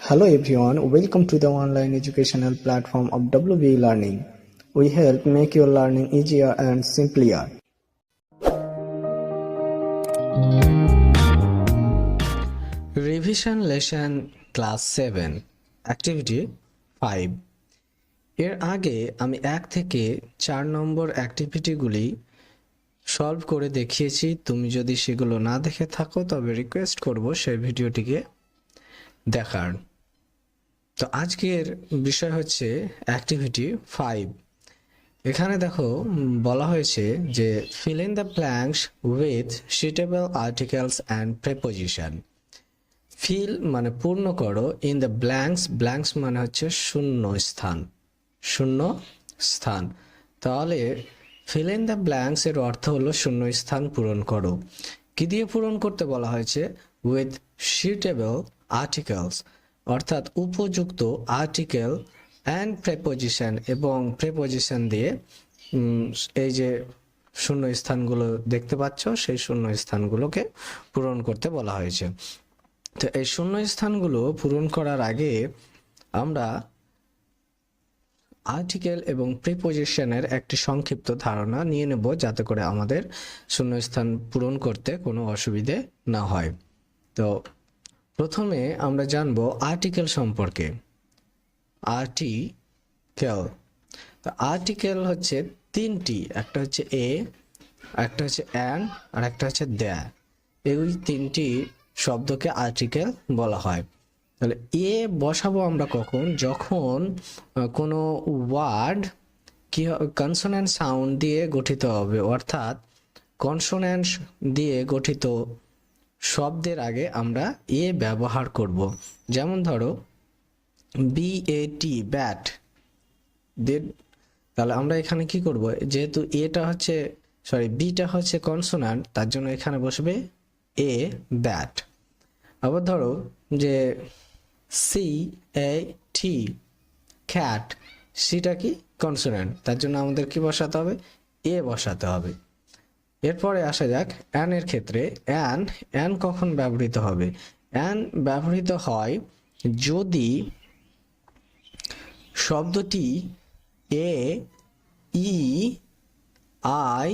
Hello everyone, welcome to the online educational platform of WB Learning. We help make your learning easier and simpler. Revision lesson class 7 activity 5 এর আগে আমি 1 থেকে 4 নম্বর অ্যাক্টিভিটিগুলি solve করে দেখিয়েছি। তুমি যদি সেগুলো না দেখে থাকো তবে রিকোয়েস্ট করব সেই ভিডিওটিকে দেখার। তো আজকের বিষয় হচ্ছে অ্যাক্টিভিটি 5। এখানে দেখো বলা হয়েছে যে fill in the blanks with suitable articles and preposition। Fill মানে পূর্ণ করো, ইন দ্য ব্ল্যাঙ্কস মানে হচ্ছে শূন্য স্থান। তাহলে ফিল ইন দ্য ব্ল্যাঙ্কস এর অর্থ হলো শূন্য স্থান পূরণ করো। কি দিয়ে পূরণ করতে বলা হয়েছে? উইথ সুইটেবল আর্টিকেলস, অর্থাৎ উপযুক্ত আর্টিকেল অ্যান্ড প্রেপোজিশন, এবং প্রেপোজিশন দিয়ে এই যে শূন্য স্থানগুলো দেখতে পাচ্ছ সেই শূন্য স্থানগুলোকে পূরণ করতে বলা হয়েছে। তো এই শূন্য স্থানগুলো পূরণ করার আগে আমরা আর্টিকেল এবং প্রিপোজিশনের একটি সংক্ষিপ্ত ধারণা নিয়ে নেব, যাতে করে আমাদের শূন্যস্থান পূরণ করতে কোনো অসুবিধে না হয়। তো প্রথমে আমরা জানব আর্টিকেল সম্পর্কে। আর্টিকেল, তো আর্টিকেল হচ্ছে তিনটি, একটা হচ্ছে এ, একটা হচ্ছে অ্যান, আর একটা হচ্ছে দ্য। এই তিনটি শব্দকে আর্টিকেল বলা হয়। তাহলে এ বসাবো আমরা কখন? যখন কোনো ওয়ার্ড কি কনসোনেন্ট সাউন্ড দিয়ে গঠিত হবে, অর্থাৎ কনসোনেন্ট দিয়ে গঠিত শব্দের আগে আমরা এ ব্যবহার করব। যেমন ধরো বিএটি, ব্যাট। তাহলে আমরা এখানে কি করব? যেহেতু এটা হচ্ছে বিটা হচ্ছে কনসোনান্ট, তার জন্য এখানে বসবে এ, ব্যাট। আবার ধরো যে সি এ টি, ক্যাট। সিটা কি কনসোনেন্ট, তার জন্য আমাদের কি বসাতে হবে? এ বসাতে হবে। এরপরে আসা যাক অ্যান এর ক্ষেত্রে। অ্যান কখন ব্যবহৃত হবে? অ্যান ব্যবহৃত হয় যদি শব্দটি এ, ই, আই,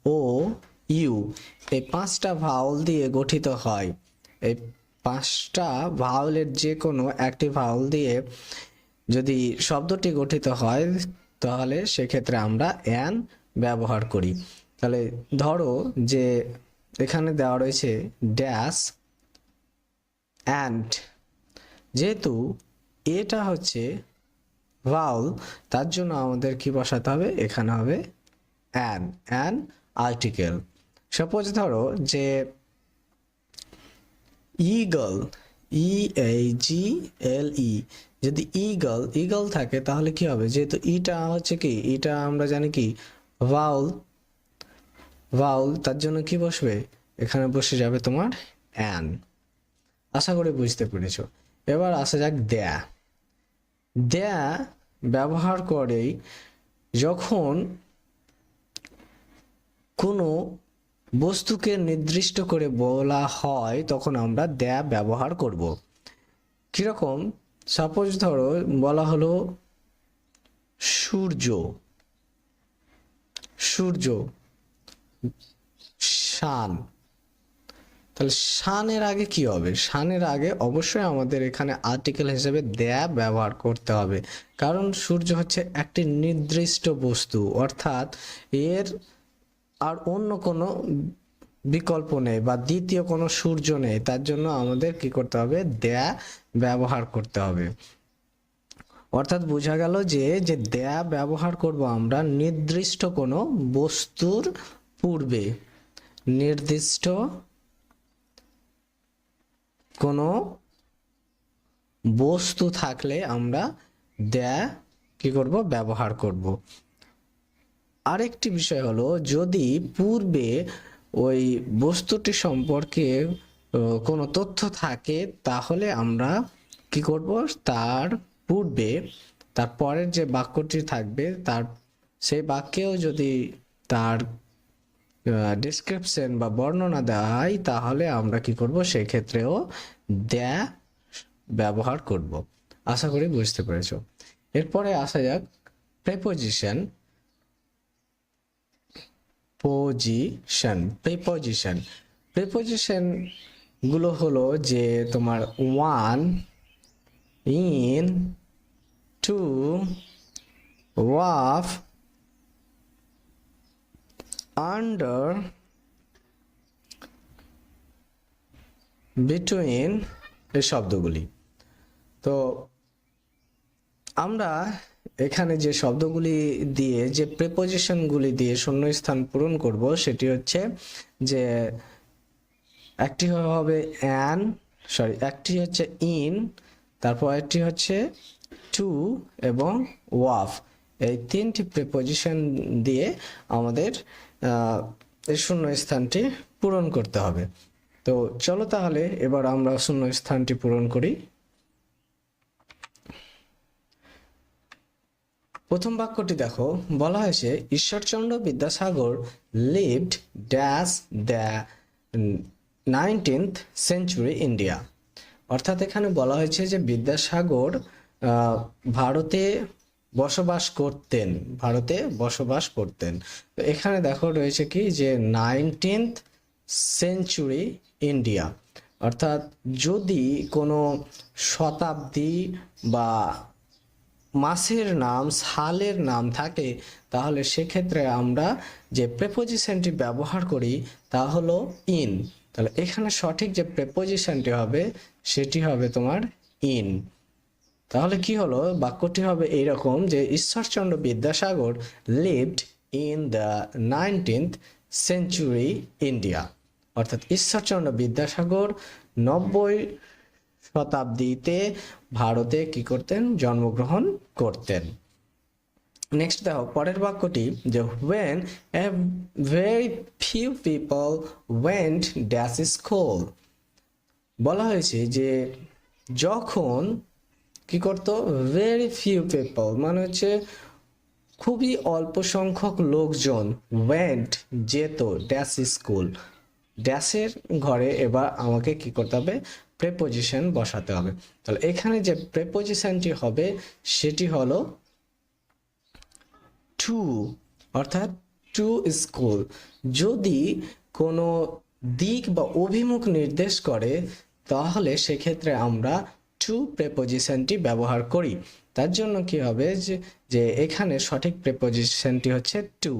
ও, ইউ এই পাঁচটা ভাওয়াল দিয়ে গঠিত হয়। এই পাঁচটা ভাওয়ালের যে কোনো একটি ভাওয়াল দিয়ে যদি শব্দটি গঠিত হয় তাহলে সেক্ষেত্রে আমরা অ্যান ব্যবহার করি। তাহলে ধরো যে এখানে দেওয়া রয়েছে ড্যাশ অ্যান্ড, যেহেতু এটা হচ্ছে ভাওয়াল তার জন্য আমাদের কি বসাতে হবে? এখানে হবে অ্যান আর্টিকেল। সাপোজ ধরো যে ইগল, EAGLE, যদি ইগল থাকে তাহলে কি হবে? যেহেতু ইটা হচ্ছে কি, ইটা আমরা জানি কি ভাউল, তার জন্য কি বসবে? এখানে বসে যাবে তোমার অ্যান। আশা করি বুঝতে পেরেছো। এবার আসা যাক দ্য ব্যবহার করেই যখন কোনো বস্তুকে নির্দিষ্ট করে বলা হয় তখন আমরা দ্য ব্যবহার করব। কিরকম? সাপোজ ধরো বলা হলো সূর্য, শান। তাহলে শানের আগে কি হবে? শানের আগে অবশ্যই আমাদের এখানে আর্টিকেল হিসেবে দ্য ব্যবহার করতে হবে, কারণ সূর্য হচ্ছে একটি নির্দিষ্ট বস্তু, অর্থাৎ এর আর অন্য কোনো বিকল্প নেই বা দ্বিতীয় কোনো সূর্য নেই। তার জন্য আমাদের কি করতে হবে? দ্য ব্যবহার করতে হবে। অর্থাৎ বোঝা গেল যে দ্য ব্যবহার করব আমরা নির্দিষ্ট কোনো বস্তুর পূর্বে। নির্দিষ্ট কোনো বস্তু থাকলে আমরা দ্য কি করব? ব্যবহার করব। আরেকটি বিষয় হলো যদি পূর্বে ওই বস্তুটি সম্পর্কে কোনো তথ্য থাকে তাহলে আমরা কি করব? তার পূর্বে তার পরের যে বাক্যটি থাকবে তার সেই বাক্যেও যদি তার ডেসক্রিপশন বা বর্ণনা দেওয়া হয় তাহলে আমরা কি করব? সেই ক্ষেত্রেও দ্য ব্যবহার করব। আশা করি বুঝতে পেরেছো। এরপরে আসা যাক প্রেপোজিশন। প্রেপোজিশন গুলো হলো যে তোমার one, in, to, of, under, between এই শব্দগুলি। তো আমরা এখানে যে শব্দগুলি দিয়ে, যে প্রেপোজিশনগুলি দিয়ে শূন্যস্থান পূরণ করব সেটি হচ্ছে যে একটি হবে একটি হচ্ছে ইন, তারপর একটি হচ্ছে টু এবং ওয়াফ। এই তিনটি প্রেপোজিশন দিয়ে আমাদের এই শূন্যস্থানটি পূরণ করতে হবে। তো চলো তাহলে এবার আমরা শূন্যস্থানটি পূরণ করি। প্রথম বাক্যটি দেখো, বলা হয়েছে Ishwarchandra Vidyasagar lived dash the 19th century India. অর্থাৎ এখানে বলা হয়েছে যে বিদ্যাসাগর ভারতে বসবাস করতেন। তো এখানে দেখো রয়েছে কি যে 19th সেঞ্চুরি ইন্ডিয়া, অর্থাৎ যদি কোনো শতাব্দী বা মাসের নাম, সালের নাম থাকে, তাহলে সেক্ষেত্রে আমরা যে প্রেপোজিশনটি ব্যবহার করি তা হলো ইন। তাহলে এখানে সঠিক যে প্রেপোজিশনটি হবে সেটি হবে তোমার ইন। তাহলে কি হলো, বাক্যটি হবে এইরকম যে Ishwarchandra Vidyasagar lived in the 19th century India. অর্থাৎ ঈশ্বরচন্দ্র বিদ্যাসাগর 90 শতাব্দীতে ভারতে কি করতেন, জন্মগ্রহণ করতেন। নেক্সট দেখো পরের বাক্যটি যে when a very few people went dash school। বলা হয়েছে যে যখন কি করতো, very few people মানে হচ্ছে খুবই অল্প সংখ্যক লোকজন, went যেত ড্যাশ স্কুল, ড্যাশের ঘরে এবার আমাকে কি করতে হবে, প্রেপোজিশন বসাতে হবে। তাহলে এখানে যে প্রেপোজিশনটি হবে সেটি হলো টু, অর্থাৎ টু স্কুল। যদি কোনো দিক বা অভিমুখ নির্দেশ করে তাহলে সেক্ষেত্রে আমরা টু প্রেপোজিশনটি ব্যবহার করি। তার জন্য কি হবে যে এখানে সঠিক প্রেপোজিশনটি হচ্ছে two.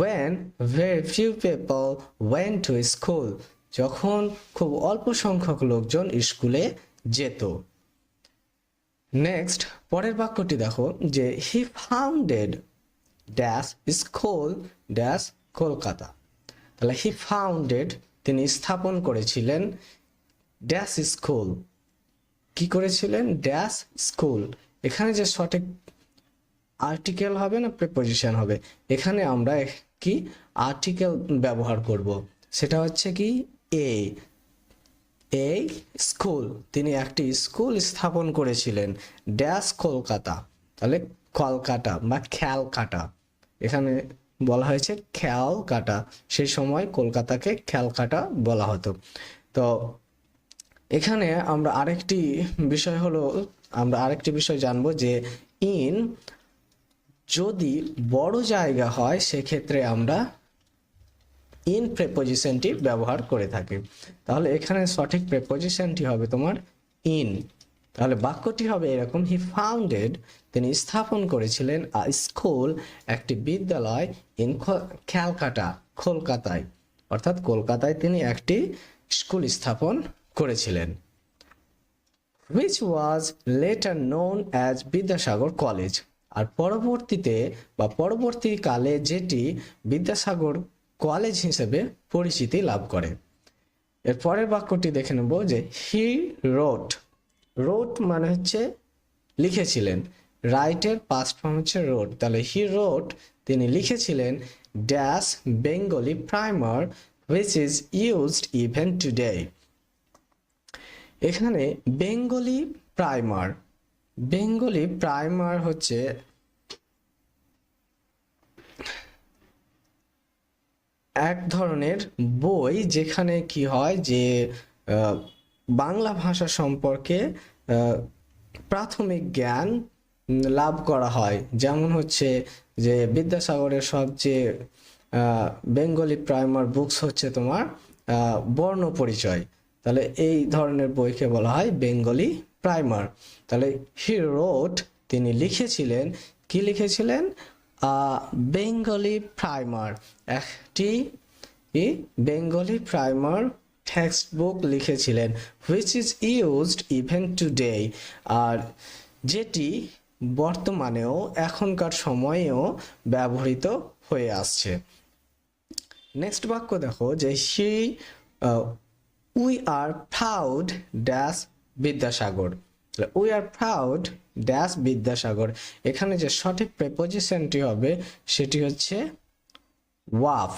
when very few people went to school, যখন খুব অল্প সংখ্যক লোকজন স্কুলে যেত। নেক্সট পরের বাক্যটি দেখো যে he founded dash school dash Kolkata. তাহলে হি ফাউন্ডেড তিনি স্থাপন করেছিলেন ড্যাশ স্কুল, কি করেছিলেন, ড্যাশ স্কুল। এখানে যে সঠিক আর্টিকেল হবে না প্রিপোজিশন হবে, এখানে আমরা কি আর্টিকেল ব্যবহার করব, সেটা হচ্ছে কি এ স্কুল, তিনি একটি স্কুল স্থাপন করেছিলেন ড্যাশ কলকাতা। তাহলে কলকাতা বা ক্যালকাটা, এখানে বলা হয়েছে ক্যালকাটা, সেই সময় কলকাতাকে ক্যালকাটা বলা হতো। তো এখানে আমরা আরেকটি বিষয় জানবো যে ইন যদি বড় জায়গা হয় সেক্ষেত্রে আমরা ইন প্রেপোজিশনটি ব্যবহার করে থাকি। তাহলে এখানে সঠিক প্রেপোজিশনটি হবে তোমার ইন। তাহলে বাক্যটি হবে এরকম, হি ফাউন্ডেড তিনি স্থাপন করেছিলেন আ স্কুল একটি বিদ্যালয় ইন ক্যালকাটা কলকাতায়, অর্থাৎ কলকাতায় তিনি একটি স্কুল স্থাপন করেছিলেন। which was later known as Vidyasagar college. আর পরবর্তীকালে যেটি বিদ্যাসাগর কলেজ হিসেবে পরিচিতি লাভ করে। এর পরের বাক্যটি দেখে নেব যে হি রোট মানে হচ্ছে লিখেছিলেন, রাইটের পাস্ট ফর্ম হচ্ছে রোট। তাহলে হি রোট তিনি লিখেছিলেন dash Bengali primer which is used even today। এখানে বেঙ্গলি প্রাইমার হচ্ছে এক ধরনের বই যেখানে কি হয় যে বাংলা ভাষা সম্পর্কে প্রাথমিক জ্ঞান লাভ করা হয়। যেমন হচ্ছে যে বিদ্যাসাগরের সবচেয়ে বেঙ্গলি প্রাইমার বুকস হচ্ছে তোমার বর্ণ পরিচয়। তাহলে এই ধরনের বইকে বলা হয় বেঙ্গলি প্রাইমার। তাহলে হি রোট, তিনি লিখেছিলেন, কি লিখেছিলেন? বেঙ্গলি প্রাইমার, একটি বেঙ্গলি প্রাইমার টেক্সট বুক লিখেছিলেন, which is used even today, আর যেটি বর্তমানেও এখনকার সময়েও ব্যবহৃত হয়ে আসছে। নেক্সট বাক্য দেখো যে we are proud dash Vidyasagar. We are proud dash Vidyasagar, এখানে যে সঠিক প্রেপোজিশনটি হবে সেটি হচ্ছে ওয়াফ।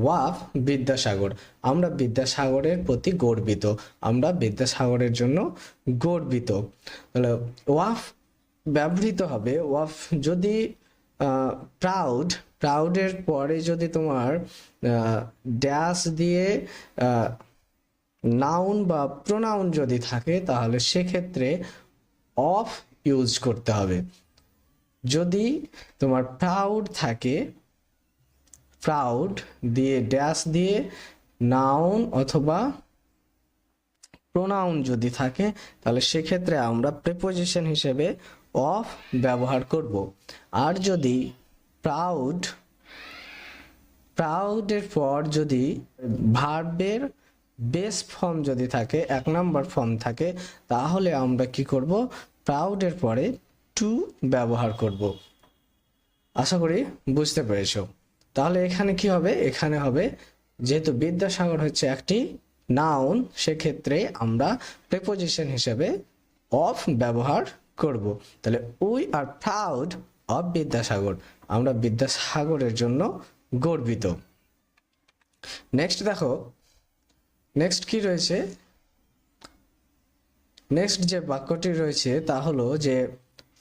ওয়াফ বিদ্যাসাগর, আমরা বিদ্যাসাগরের প্রতি গর্বিত, আমরা বিদ্যাসাগরের জন্য গর্বিত। তাহলে ওয়াফ ব্যবহৃত হবে। ওয়াফ যদি প্রাউড, প্রাউডের পরে যদি তোমার ড্যাশ দিয়ে নাউন বা প্রোনাউন যদি থাকে তাহলে সেক্ষেত্রে অফ ইউজ করতে হবে। যদি তোমার প্রাউড থাকে, প্রাউড দিয়ে ড্যাশ দিয়ে নাউন অথবা প্রোনাউন যদি থাকে তাহলে সেক্ষেত্রে আমরা প্রিপোজিশন হিসেবে অফ ব্যবহার করব। আর যদি প্রাউডের পর যদি ভার্বের বেস ফর্ম যদি থাকে, 1 নম্বর ফর্ম থাকে, তাহলে আমরা কি করব? প্রাউডের পরে টু ব্যবহার করব। আশা করি বুঝতে পেরেছো। তাহলে এখানে কি হবে? এখানে হবে যেহেতু বিদ্যাসাগর হচ্ছে একটি নাউন, সেক্ষেত্রে আমরা প্রিপোজিশন হিসেবে অফ ব্যবহার করব। তাহলে we are proud of Vidyasagar, আমরা বিদ্যাসাগরের জন্য গর্বিত। নেক্সট দেখো, নেক্সট কি রয়েছে? নেক্সট যে বাক্যটি রয়েছে তা হলো যে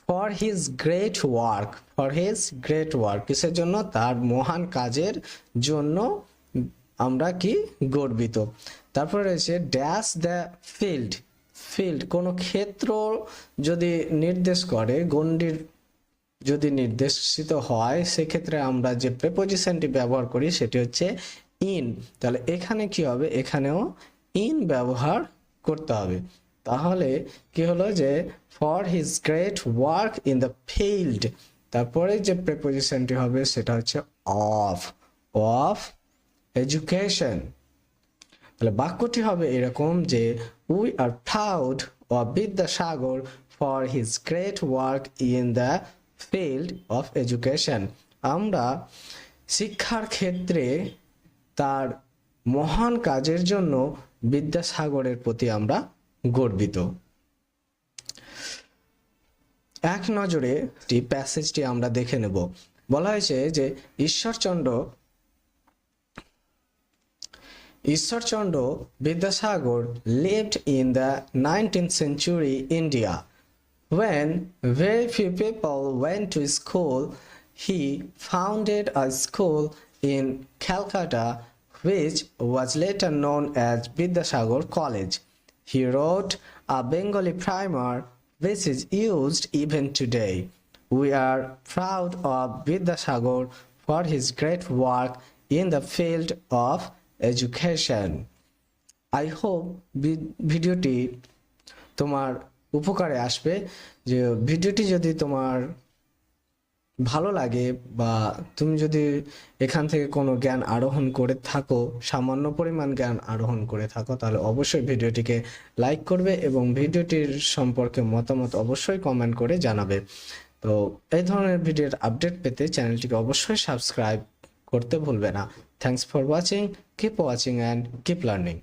for his great work, for his great work, কিসের জন্য? তার মহান কাজের জন্য আমরা কি গর্বিত। তারপরে রয়েছে ড্যাশ দ্য ফিল্ড, ফিল্ড কোনো ক্ষেত্র যদি নির্দেশ করে, গণ্ডির যদি নির্দেশিত হয়, সেক্ষেত্রে আমরা যে প্রেপোজিশনটি ব্যবহার করি সেটি হচ্ছে ইন। তাহলে এখানে কি হবে? এখানেও ইন ব্যবহার করতে হবে। তাহলে কি হলো যে for his great work in the field, তারপরে যে প্রেপোজিশনটি হবে সেটা হচ্ছে অফ, অফ এডুকেশন। তাহলে বাক্যটি হবে এরকম যে we are proud of Vidyasagar for his great work in the field of education, আমরা শিক্ষার ক্ষেত্রে তার মহান কাজের জন্য বিদ্যাসাগরের প্রতি আমরা গর্বিত। এক নজরে প্যাসেজটি আমরা দেখে নেব। বলা হয়েছে যে Ishwarchandra Vidyasagar lived in the 19th century India. When very few people went to school, he founded a school in Calcutta which was later known as Vidyasagar College. He wrote a Bengali primer which is used even today. We are proud of Vidyasagar for his great work in the field of education. I hope ভিডিওটি তোমার উপকারে আসবে। যে ভিডিওটি যদি তোমার ভালো লাগে বা তুমি যদি এখান থেকে কোনো জ্ঞান আরোহণ করে থাকো, সামান্য পরিমাণ জ্ঞান আরোহণ করে থাকো, তাহলে অবশ্যই ভিডিওটিকে লাইক করবে এবং ভিডিওটির সম্পর্কে মতামত অবশ্যই কমেন্ট করে জানাবে। তো এই ধরনের ভিডিওর আপডেট পেতে চ্যানেলটিকে অবশ্যই সাবস্ক্রাইব করতে ভুলবে না। Thanks for watching, keep watching and keep learning.